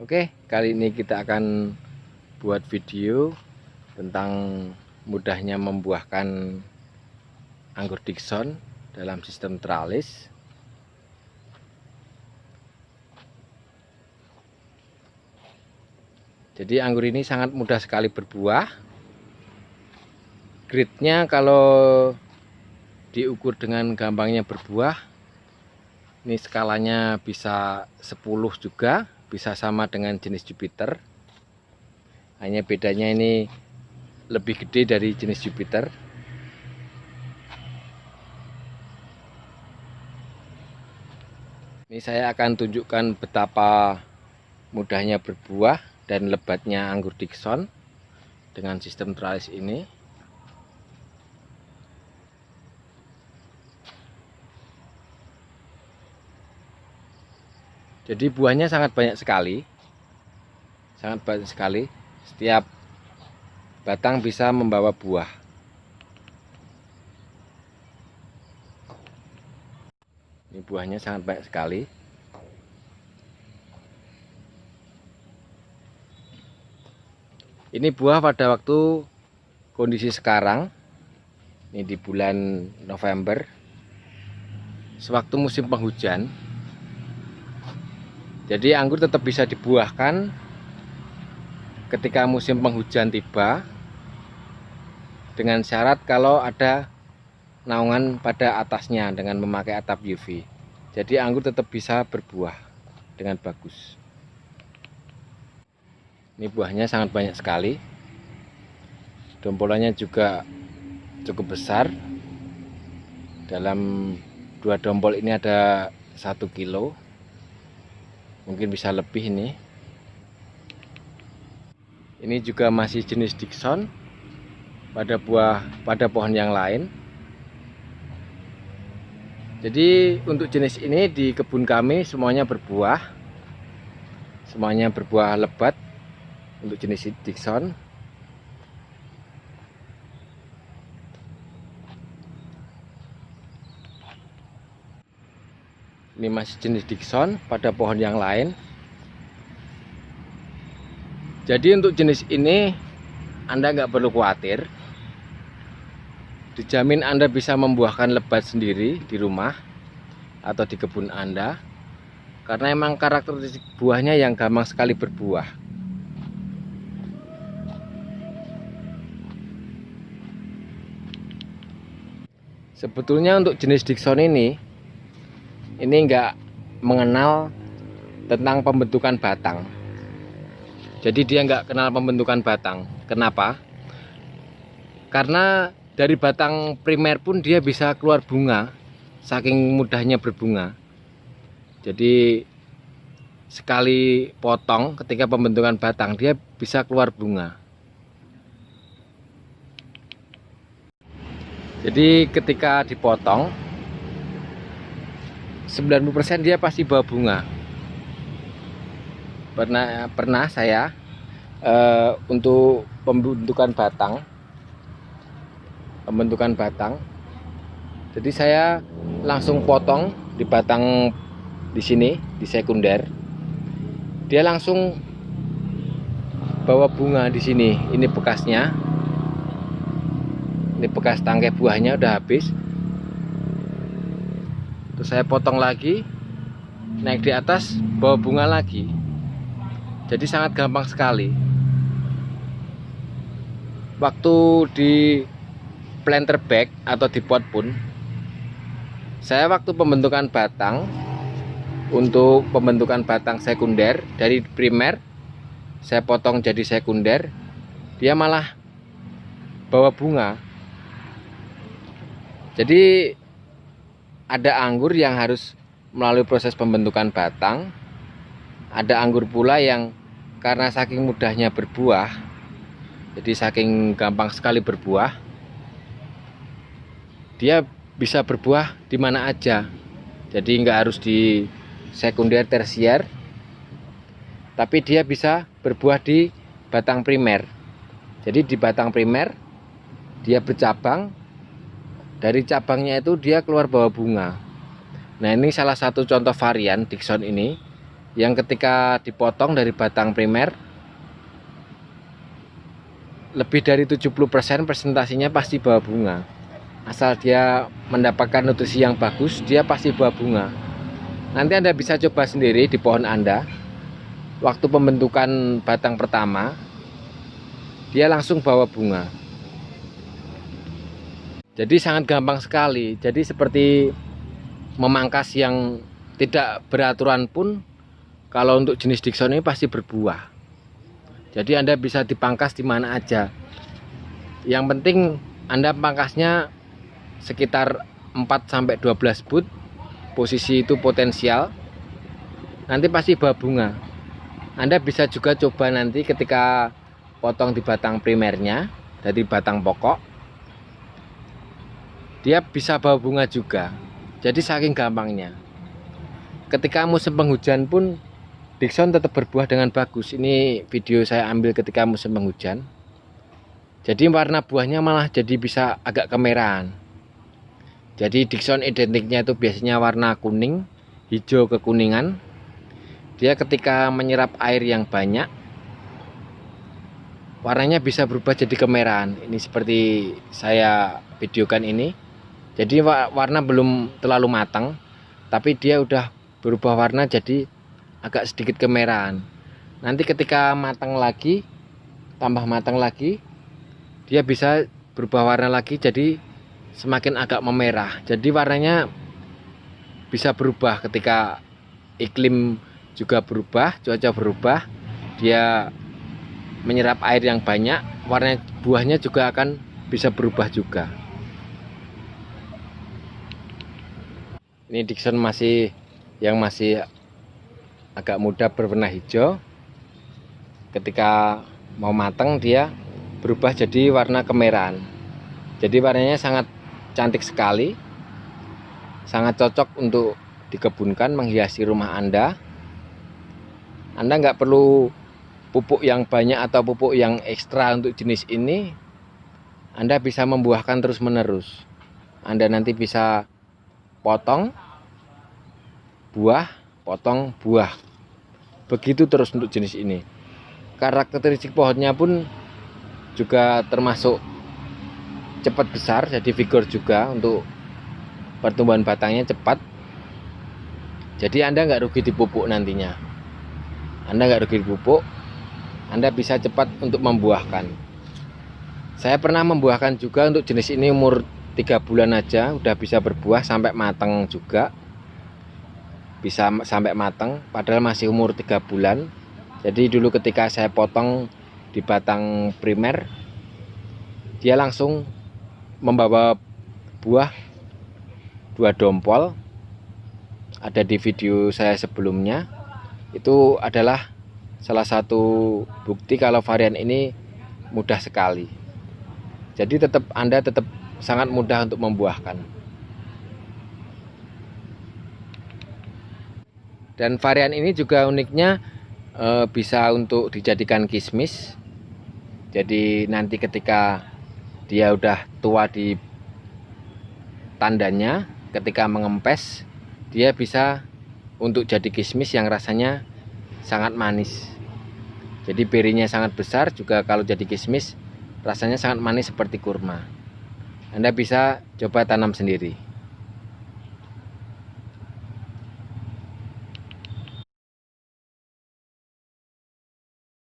Oke, kali ini kita akan buat video tentang mudahnya membuahkan anggur Dickson dalam sistem tralis. Jadi anggur ini sangat mudah sekali berbuah. Gradenya kalau diukur dengan gampangnya berbuah, ini skalanya bisa 10 juga, bisa sama dengan jenis Jupiter. Hanya bedanya ini lebih gede dari jenis Jupiter. Ini saya akan tunjukkan betapa mudahnya berbuah dan lebatnya anggur Dickson dengan sistem tralis ini. Jadi buahnya sangat banyak sekali. Setiap batang bisa membawa buah. Ini buahnya sangat banyak sekali. Ini buah pada waktu kondisi sekarang. Ini di bulan November. Sewaktu musim penghujan. Jadi anggur tetap bisa dibuahkan ketika musim penghujan tiba, dengan syarat kalau ada naungan pada atasnya dengan memakai atap UV. Jadi anggur tetap bisa berbuah dengan bagus. Ini buahnya sangat banyak sekali. Dompolannya juga cukup besar. Dalam 2 dompol ini ada 1 kilo. Mungkin bisa lebih ini. Ini juga masih jenis Dickson pada pohon yang lain. Jadi untuk jenis ini di kebun kami semuanya berbuah. Semuanya berbuah lebat untuk jenis Dickson. Ini masih jenis Dickson pada pohon yang lain. Jadi untuk jenis ini Anda nggak perlu khawatir. Dijamin Anda bisa membuahkan lebat sendiri di rumah atau di kebun Anda. Karena emang karakteristik buahnya yang gampang sekali berbuah. Sebetulnya untuk jenis Dickson ini enggak mengenal tentang pembentukan batang. Jadi dia enggak kenal pembentukan batang. Kenapa? Karena dari batang primer pun dia bisa keluar bunga, saking mudahnya berbunga. Jadi sekali potong ketika pembentukan batang dia bisa keluar bunga. Jadi ketika dipotong 90% dia pasti bawa bunga. Pernah saya untuk pembentukan batang. Jadi saya langsung potong di batang di sini, di sekunder. Dia langsung bawa bunga di sini. Ini bekasnya. Ini bekas tangkai buahnya udah habis. Terus saya potong lagi, naik di atas, bawa bunga lagi. Jadi sangat gampang sekali. Waktu di planter bag atau di pot pun, saya waktu pembentukan batang, untuk pembentukan batang sekunder dari primer, saya potong jadi sekunder, dia malah bawa bunga. Jadi ada anggur yang harus melalui proses pembentukan batang. Ada anggur pula yang karena saking mudahnya berbuah, jadi saking gampang sekali berbuah, dia bisa berbuah di mana aja. Jadi nggak harus di sekunder tersier, tapi dia bisa berbuah di batang primer. Jadi di batang primer dia bercabang. Dari cabangnya itu dia keluar bawa bunga. Nah ini salah satu contoh varian Dickson ini yang ketika dipotong dari batang primer, lebih dari 70% presentasinya pasti bawa bunga. Asal dia mendapatkan nutrisi yang bagus, dia pasti bawa bunga. Nanti Anda bisa coba sendiri di pohon Anda. Waktu pembentukan batang pertama, dia langsung bawa bunga. Jadi sangat gampang sekali. Jadi seperti memangkas yang tidak beraturan pun, kalau untuk jenis Dickson ini pasti berbuah. Jadi Anda bisa dipangkas di mana aja. Yang penting Anda pangkasnya sekitar 4-12 boot, posisi itu potensial, nanti pasti bawa bunga. Anda bisa juga coba nanti ketika potong di batang primernya, dari batang pokok, dia bisa bawa bunga juga. Jadi saking gampangnya. Ketika musim penghujan pun Dickson tetap berbuah dengan bagus. Ini video saya ambil ketika musim penghujan. Jadi warna buahnya malah jadi bisa agak kemerahan. Jadi Dickson identiknya itu biasanya warna kuning, hijau kekuningan. Dia ketika menyerap air yang banyak, warnanya bisa berubah jadi kemerahan. Ini seperti saya videokan ini. Jadi warna belum terlalu matang, tapi dia udah berubah warna jadi agak sedikit kemerahan. Nanti ketika matang lagi, tambah matang lagi, dia bisa berubah warna lagi jadi semakin agak memerah. Jadi warnanya bisa berubah ketika iklim juga berubah, cuaca berubah, dia menyerap air yang banyak, warna buahnya juga akan bisa berubah juga. Ini Dickson masih agak muda berwarna hijau. Ketika mau matang dia berubah jadi warna kemerahan. Jadi warnanya sangat cantik sekali, sangat cocok untuk dikebunkan, menghiasi rumah Anda. Anda nggak perlu pupuk yang banyak atau pupuk yang ekstra untuk jenis ini. Anda bisa membuahkan terus menerus. Anda nanti bisa potong buah, potong buah, begitu terus untuk jenis ini. Karakteristik pohonnya pun juga termasuk cepat besar, jadi vigor juga untuk pertumbuhan batangnya cepat. Jadi Anda nggak rugi di pupuk nantinya. Anda nggak rugi di pupuk, Anda bisa cepat untuk membuahkan. Saya pernah membuahkan juga untuk jenis ini umur 3 bulan aja udah bisa berbuah sampai matang juga. Bisa sampai matang padahal masih umur 3 bulan. Jadi dulu ketika saya potong di batang primer, dia langsung membawa buah 2 dompol. Ada di video saya sebelumnya. Itu adalah salah satu bukti kalau varian ini mudah sekali. Jadi Anda tetap sangat mudah untuk membuahkan. Dan varian ini juga uniknya bisa untuk dijadikan kismis. Jadi nanti ketika dia udah tua di tandanya, ketika mengempes, dia bisa untuk jadi kismis yang rasanya sangat manis. Jadi berinya sangat besar, juga kalau jadi kismis rasanya sangat manis seperti kurma. Anda bisa coba tanam sendiri.